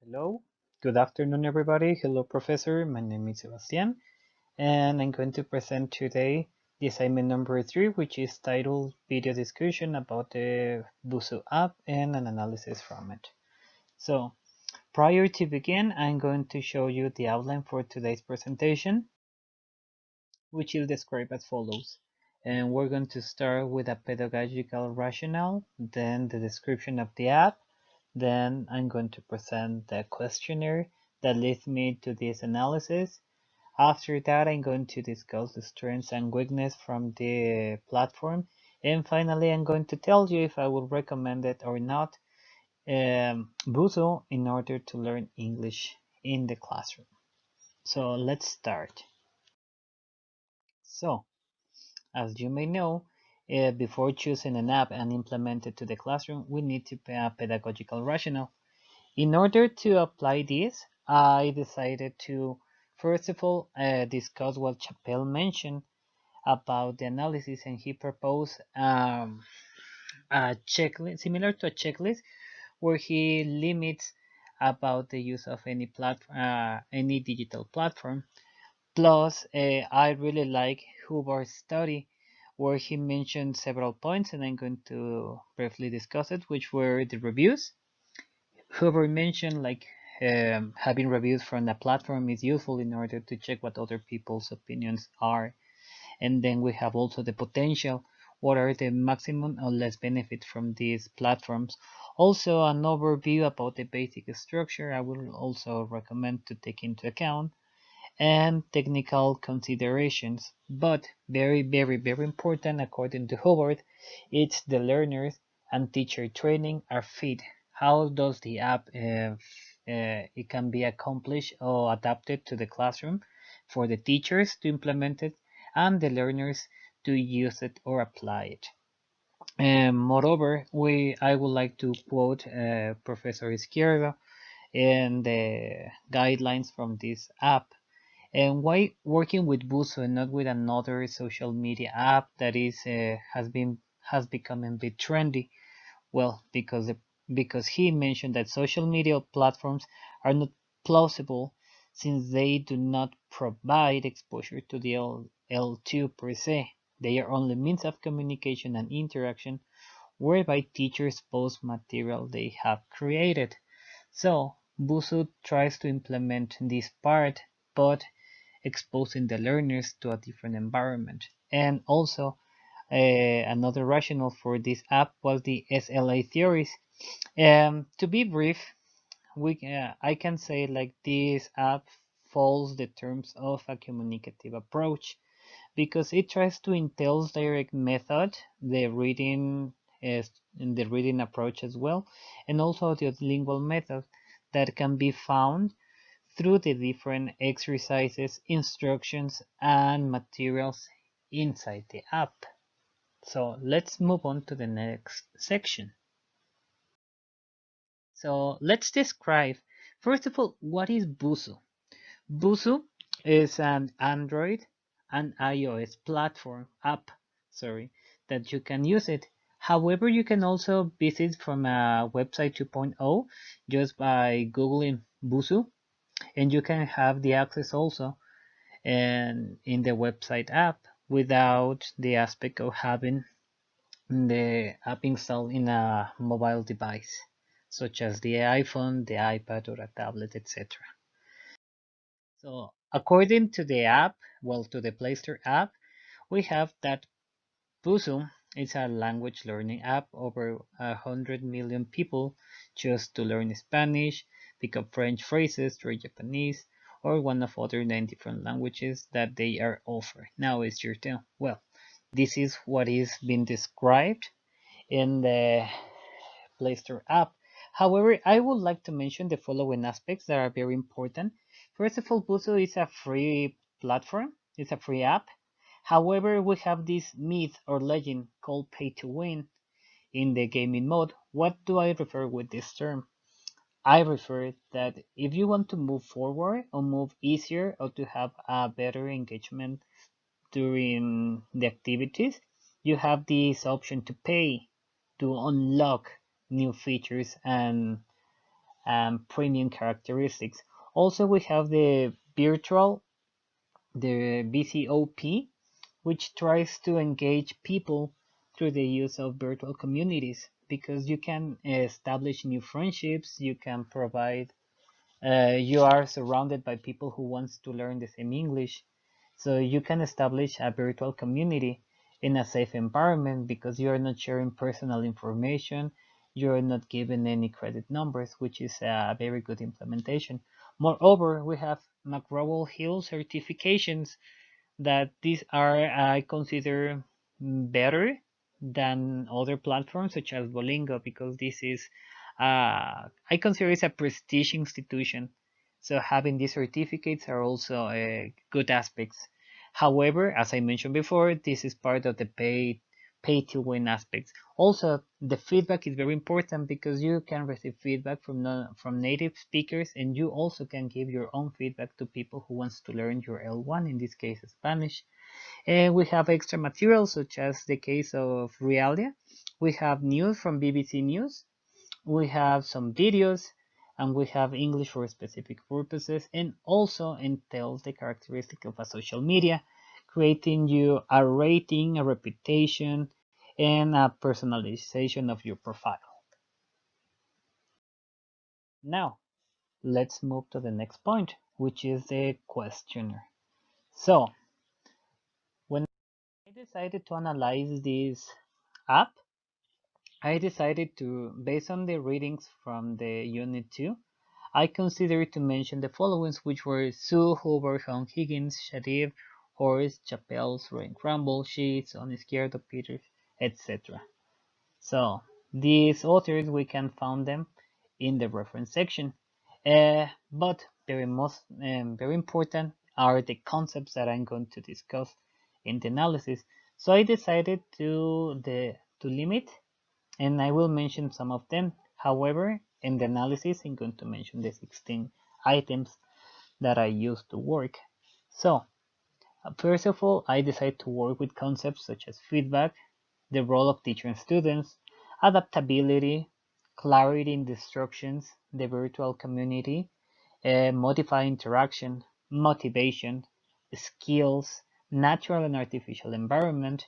Hello, good afternoon, everybody. Hello, Professor. My name is Sebastian, and I'm going to present today the assignment number 3, which is titled Video Discussion about the Busuu app and an analysis from it. So, prior to begin, I'm going to show you the outline for today's presentation, which is described as follows. And we're going to start with a pedagogical rationale, then the description of the app, then I'm going to present the questionnaire that leads me to this analysis. After that, I'm going to discuss the strengths and weaknesses from the platform. And finally, I'm going to tell you if I would recommend it or not, Busuu, in order to learn English in the classroom. So let's start. So, as you may know, before choosing an app and implement it to the classroom, we need to pay a pedagogical rationale. In order to apply this, I decided to first of all discuss what Chappelle mentioned about the analysis, and he proposed a checklist similar to a checklist where he limits about the use of any platform, any digital platform. Plus, I really like Hubbard's study where he mentioned several points, and I'm going to briefly discuss it, which were the reviews. Hubbard mentioned like having reviews from a platform is useful in order to check what other people's opinions are. And then we have also the potential, what are the maximum or less benefits from these platforms. Also an overview about the basic structure I will also recommend to take into account, and technical considerations. But very important, according to Howard, it's the learners and teacher training are fit. How does the app it can be accomplished or adapted to the classroom for the teachers to implement it and the learners to use it or apply it. Moreover, I would like to quote Professor Izquierdo and the guidelines from this app, and why working with Busuu and not with another social media app that is has become a bit trendy? Well, because he mentioned that social media platforms are not plausible since they do not provide exposure to the L2 per se. They are only means of communication and interaction whereby teachers post material they have created. So Busuu tries to implement this part, but exposing the learners to a different environment. And also, another rationale for this app was the SLA theories. To be brief, I can say like this app follows the terms of a communicative approach because it tries to entails direct method, the reading is in the reading approach as well, and also the lingual method that can be found through the different exercises, instructions, and materials inside the app. So let's move on to the next section. So let's describe, first of all, what is Busuu. Busuu is an Android and iOS platform app, sorry, that you can use it. However, you can also visit from a website 2.0 just by googling Busuu, and you can have the access also and in the website app without the aspect of having the app installed in a mobile device such as the iPhone, the iPad, or a tablet, etc. So according to the app, well, to the Play Store app, we have that Busuu is a language learning app. Over 100 million people choose to learn Spanish, pick up French phrases, try Japanese, or one of other 9 different languages that they are offered. Now it's your turn. Well, this is what is being described in the Play Store app. However, I would like to mention the following aspects that are very important. First of all, Busuu is a free platform, it's a free app. However, we have this myth or legend called pay to win in the gaming mode. What do I refer with this term? I refer that if you want to move forward or move easier or to have a better engagement during the activities, you have this option to pay to unlock new features premium characteristics. Also, we have the BCOP, which tries to engage people through the use of virtual communities because you can establish new friendships, you can provide you are surrounded by people who wants to learn the same English. So you can establish a virtual community in a safe environment because you are not sharing personal information. You're not given any credit numbers, which is a very good implementation. Moreover, we have McGraw-Hill certifications that these are I consider better than other platforms such as Bolingo because this is I consider it's a prestige institution. So having these certificates are also good aspects. However, as I mentioned before, this is part of the pay to win aspects. Also, the feedback is very important because you can receive feedback from native speakers, and you also can give your own feedback to people who wants to learn your L1, in this case Spanish. And we have extra materials such as the case of Realia. We have news from BBC News. We have some videos, and we have English for specific purposes, and also entails the characteristic of a social media, creating you a rating, a reputation, and a personalization of your profile. Now, let's move to the next point, which is the questionnaire. So, when I decided to analyze this app, I decided to, based on the readings from the Unit 2, I considered to mention the following, which were Sue, Hoover, Hong, Higgins, Shadif, Horace, Chappells, Roy Crumble, Sheets, On Izquierdo, Peters, etc. So these authors we can find them in the reference section. But very important are the concepts that I'm going to discuss in the analysis. So I decided to limit, and I will mention some of them. However, in the analysis, I'm going to mention the 16 items that I use to work. So, first of all, I decided to work with concepts such as feedback, the role of teacher and students, adaptability, clarity in the instructions, the virtual community, modify interaction, motivation, skills, natural and artificial environment,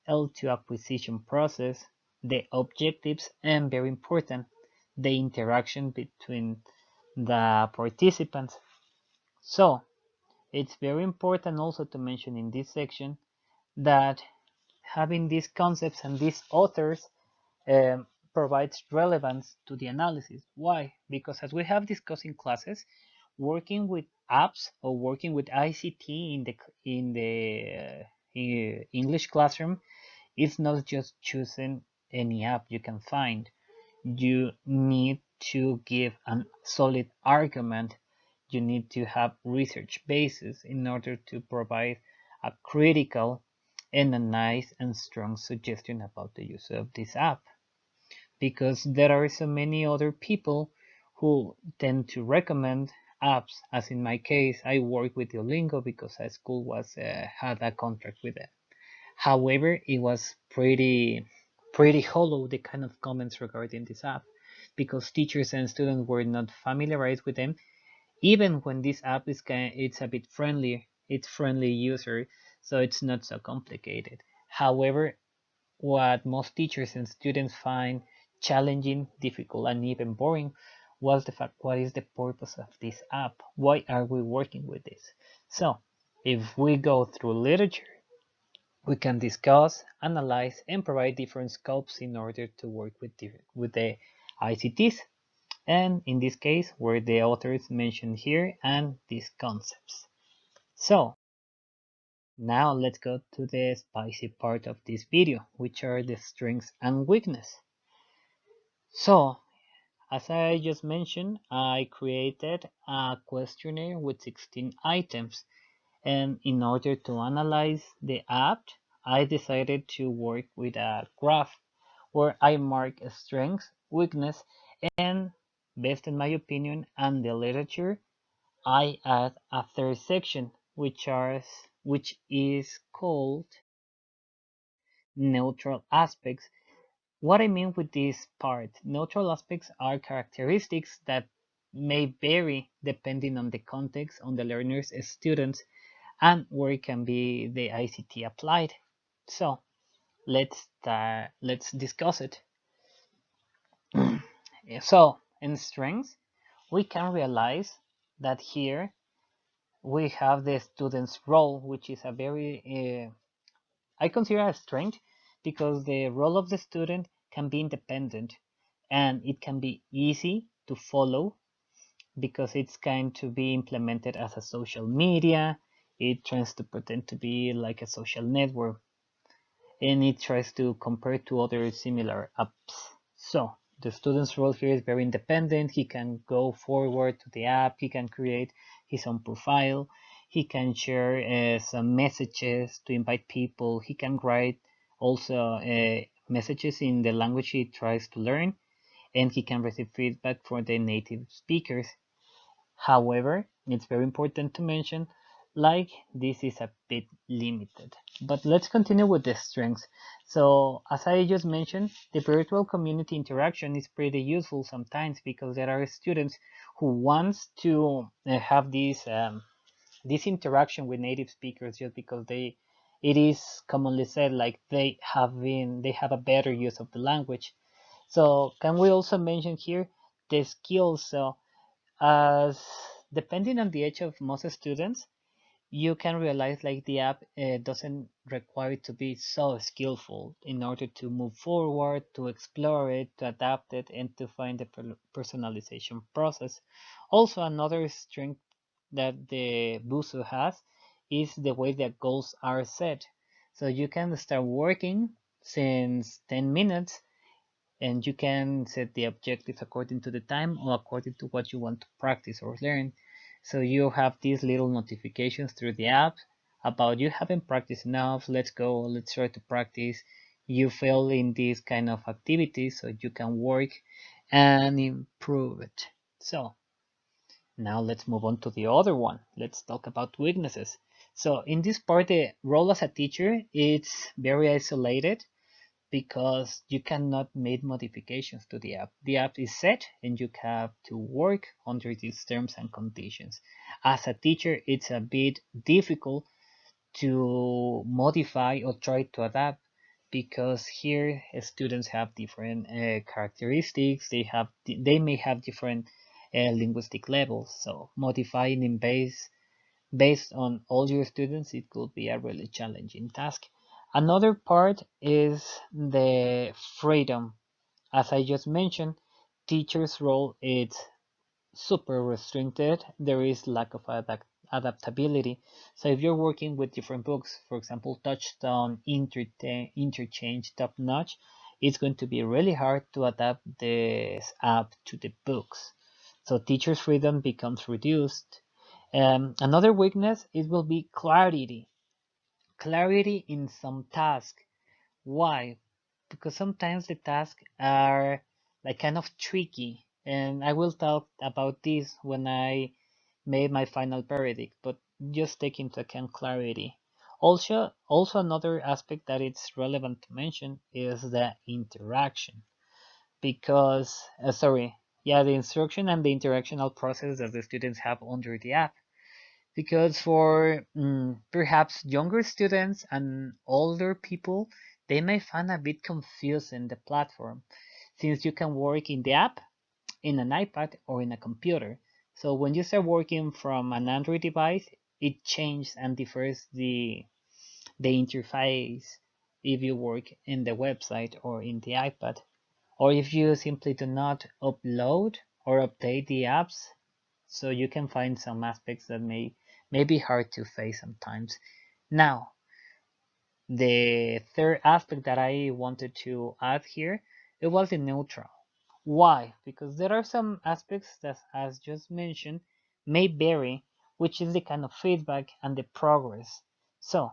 L2 acquisition process, the objectives, and very important, the interaction between the participants. So, it's very important also to mention in this section that having these concepts and these authors um, provides relevance to the analysis. Why? Because as we have discussed in classes, working with apps or working with ICT in the English classroom is not just choosing any app you can find. You need to give a solid argument. You need to have research basis in order to provide a critical and a nice and strong suggestion about the use of this app, because there are so many other people who tend to recommend apps. As in my case, I work with Duolingo because a school was had a contract with it. However, it was pretty hollow, the kind of comments regarding this app, because teachers and students were not familiarized with them. Even when this app it's a bit friendly, it's friendly user, so it's not so complicated. However, what most teachers and students find challenging, difficult, and even boring was the fact, what is the purpose of this app? Why are we working with this? So, if we go through literature, we can discuss, analyze, and provide different scopes in order to work with the ICTs. And in this case, were the authors mentioned here and these concepts. So, now let's go to the spicy part of this video, which are the strengths and weakness. So, as I just mentioned, I created a questionnaire with 16 items, and in order to analyze the app, I decided to work with a graph where I mark strengths, weakness, and based on my opinion and the literature, I add a third section, which is called neutral aspects. What I mean with this part, neutral aspects are characteristics that may vary depending on the context, on the learners, students, and where it can be the ICT applied. So let's discuss it. So in strengths, we can realize that here we have the student's role, which is a very I consider a strength because the role of the student can be independent and it can be easy to follow because it's going to be implemented as a social media. It tries to pretend to be like a social network and it tries to compare to other similar apps. So the student's role here is very independent. He can go forward to the app. He can create his own profile. He can share some messages to invite people. He can write also messages in the language he tries to learn, and he can receive feedback from the native speakers. However, it's very important to mention, like this is a bit limited. But let's continue with the strengths. So as I just mentioned, the virtual community interaction is pretty useful sometimes because there are students who wants to have this interaction with native speakers just because it is commonly said like they have a better use of the language. So can we also mention here the skills? So as depending on the age of most students, you can realize like the app doesn't require it to be so skillful in order to move forward, to explore it, to adapt it, and to find the personalization process. Also, another strength that the Busuu has is the way that goals are set. So you can start working since 10 minutes and you can set the objectives according to the time or according to what you want to practice or learn. So you have these little notifications through the app about you haven't practiced enough, let's go, let's try to practice. You fail in these kind of activities so you can work and improve it. So now let's move on to the other one. Let's talk about weaknesses. So in this part, the role as a teacher, it's very isolated because you cannot make modifications to the app. The app is set and you have to work under these terms and conditions. As a teacher, it's a bit difficult to modify or try to adapt because here students have different characteristics. They may have different linguistic levels. So modifying in based on all your students, it could be a really challenging task. Another part is the freedom. As I just mentioned, teacher's role is super restricted. There is lack of adaptability. So if you're working with different books, for example, Touchstone, Interchange, Top Notch, it's going to be really hard to adapt this app to the books. So teacher's freedom becomes reduced. Another weakness, it will be clarity. Clarity in some task. Why? Because sometimes the tasks are like kind of tricky, and I will talk about this when I made my final verdict, but just take into account clarity. Also another aspect that it's relevant to mention is the interaction, because the instruction and the interactional process that the students have under the app because for perhaps younger students and older people, they may find a bit confusing the platform since you can work in the app, in an iPad, or in a computer. So when you start working from an Android device, it changes and differs the interface if you work in the website or in the iPad, or if you simply do not upload or update the apps, so you can find some aspects that may be hard to face sometimes. Now, the third aspect that I wanted to add here, it was the neutral. Why? Because there are some aspects that, as just mentioned, may vary, which is the kind of feedback and the progress. So,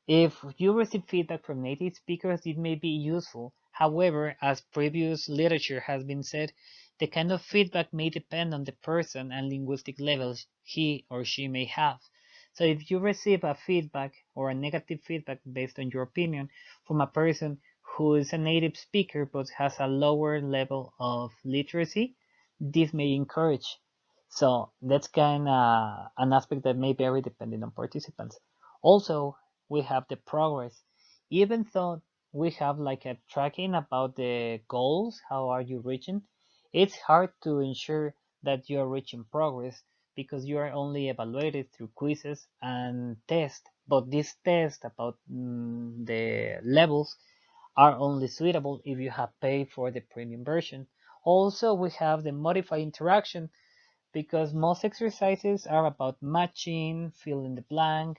if you receive feedback from native speakers, it may be useful. However, as previous literature has been said, the kind of feedback may depend on the person and linguistic levels he or she may have. So if you receive a feedback or a negative feedback based on your opinion from a person who is a native speaker but has a lower level of literacy, this may encourage. So that's kind of an aspect that may vary depending on participants. Also, we have the progress. Even though we have like a tracking about the goals, how are you reaching, it's hard to ensure that you are reaching progress because you are only evaluated through quizzes and tests. But these tests about the levels are only suitable if you have paid for the premium version. Also, we have the modified interaction because most exercises are about matching, fill in the blank,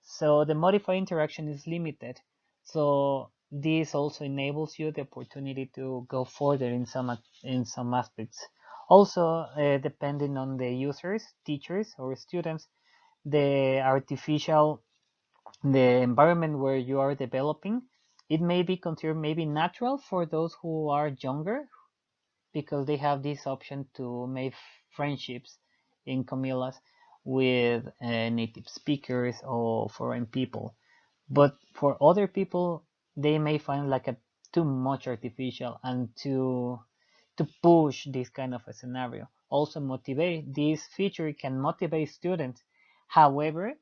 so the modified interaction is limited. So this also enables you the opportunity to go further in some aspects. Also, depending on the users, teachers, or students, the artificial the environment where you are developing, it may be considered maybe natural for those who are younger because they have this option to make friendships in Camilas with native speakers or foreign people. But for other people, they may find like a too much artificial and to push this kind of a scenario. Also motivate this feature can motivate students. However,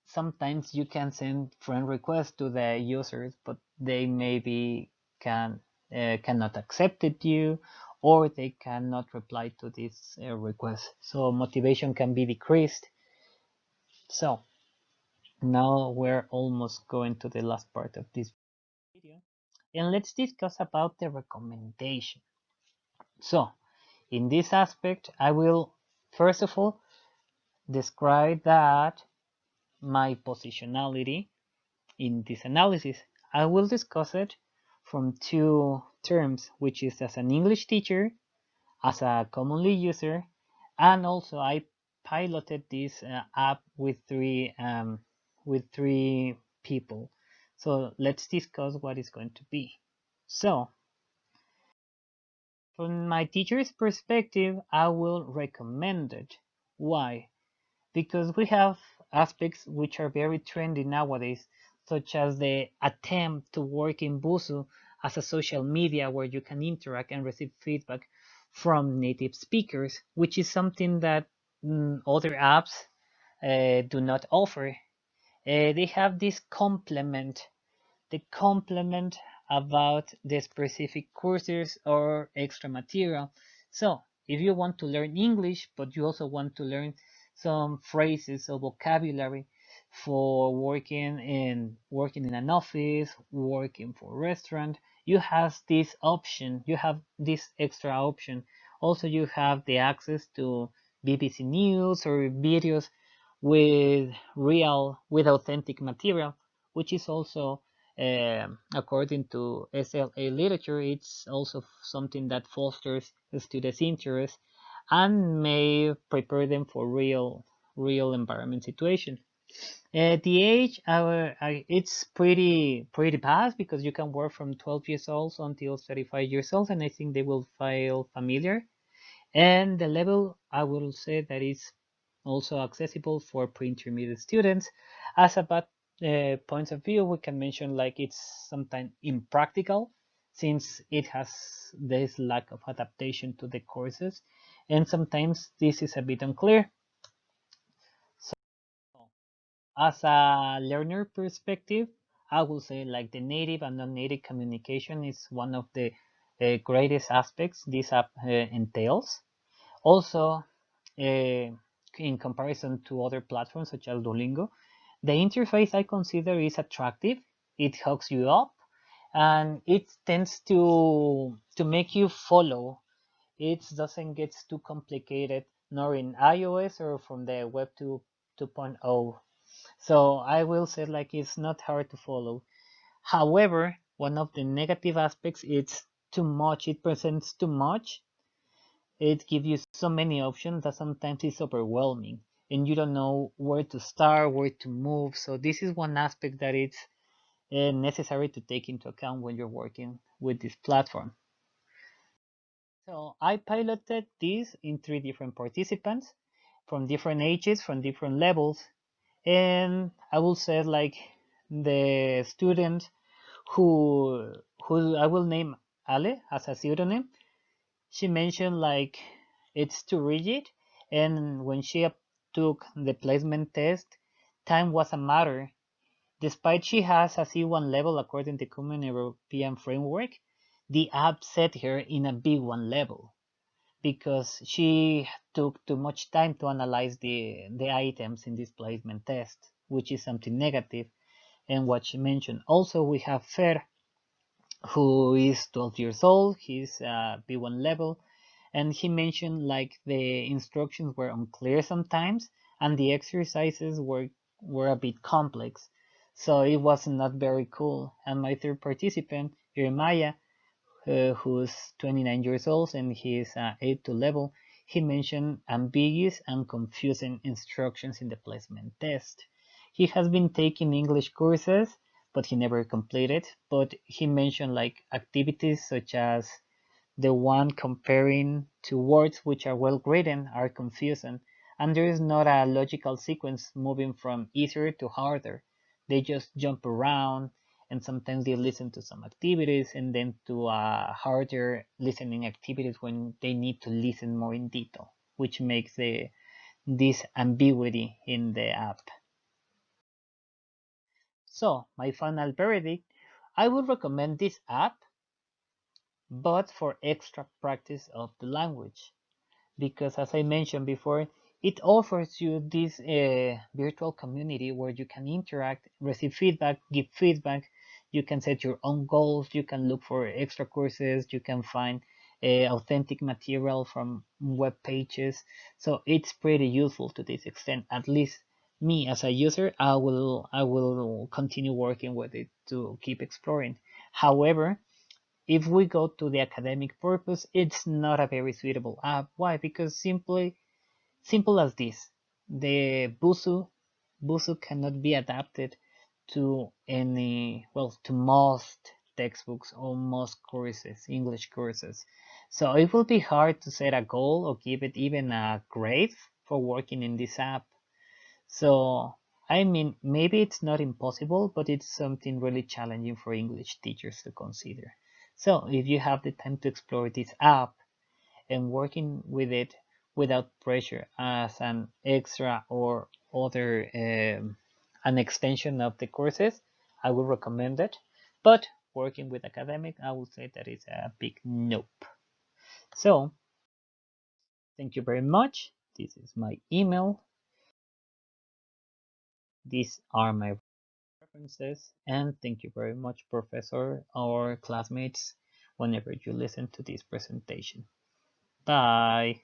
sometimes you can send friend requests to the users, but they maybe cannot accept it you, or they cannot reply to this request. So motivation can be decreased. So now we're almost going to the last part of this video, and let's discuss about the recommendation. So in this aspect, I will first of all describe that my positionality in this analysis. I will discuss it from two terms, which is as an English teacher, as a commonly user, and also I piloted this app with three people. So let's discuss what it's going to be. So from my teacher's perspective, I will recommend it. Why? Because we have aspects which are very trendy nowadays, such as the attempt to work in Busuu as a social media where you can interact and receive feedback from native speakers, which is something that other apps do not offer. They have this complement the complement about the specific courses or extra material. So if you want to learn English, but you also want to learn some phrases or vocabulary for working in an office, working for a restaurant, you have this option, you have this extra option. Also, you have the access to BBC News or videos with authentic material, which is also according to SLA literature, it's also something that fosters students' interest and may prepare them for real environment situation. The age, it's pretty fast because you can work from 12 years old until 35 years old, and I think they will feel familiar. And the level, I will say that is also accessible for pre-intermediate students. As a bad points of view, we can mention like it's sometimes impractical since it has this lack of adaptation to the courses, and sometimes this is a bit unclear. So, as a learner perspective, I will say like the native and non-native communication is one of the greatest aspects this app entails. Also, in comparison to other platforms such as Duolingo, the interface I consider is attractive. It hooks you up, and it tends to make you follow. It doesn't get too complicated, nor in iOS or from the Web 2.0. So I will say like it's not hard to follow. However, one of the negative aspects is too much. It presents too much. It gives you so many options that sometimes it's overwhelming and you don't know where to start, where to move. So this is one aspect that it's necessary to take into account when you're working with this platform. So I piloted this in three different participants from different ages, from different levels. And I will say like the student who I will name Ale as a pseudonym. She mentioned like It's too rigid, and when she took the placement test, time was a matter. Despite she has a C1 level according to Common European Framework, the app set her in a B1 level because she took too much time to analyze the items in this placement test, which is something negative. And what she mentioned. Also, we have Fer, who is 12 years old. He's B1 level, and he mentioned like the instructions were unclear sometimes, and the exercises were a bit complex, so it was not very cool. And my third participant, Jeremiah, who's 29 years old and he's A2 level, he mentioned ambiguous and confusing instructions in the placement test. He has been taking English courses, but he never completed. But he mentioned like activities such as the one comparing two words which are well written are confusing, and there is not a logical sequence moving from easier to harder. They just jump around, and sometimes they listen to some activities and then to harder listening activities when they need to listen more in detail, which makes this ambiguity in the app. So, my final verdict, I would recommend this app, but for extra practice of the language, because as I mentioned before, it offers you this virtual community where you can interact, receive feedback, give feedback. You can set your own goals. You can look for extra courses. You can find authentic material from web pages. So it's pretty useful to this extent. At least me as a user, I will continue working with it to keep exploring. However, if we go to the academic purpose, it's not a very suitable app. Why? Because simple as this, the Busuu cannot be adapted to to most textbooks or most courses, English courses. So it will be hard to set a goal or give it even a grade for working in this app. So, I mean, maybe it's not impossible, but it's something really challenging for English teachers to consider. So, if you have the time to explore this app and working with it without pressure as an extra or other an extension of the courses, I would recommend it. But working with academic, I would say that it's a big nope. So, thank you very much. This is my email. These are my references, and thank you very much, professor or classmates, whenever you listen to this presentation. Bye.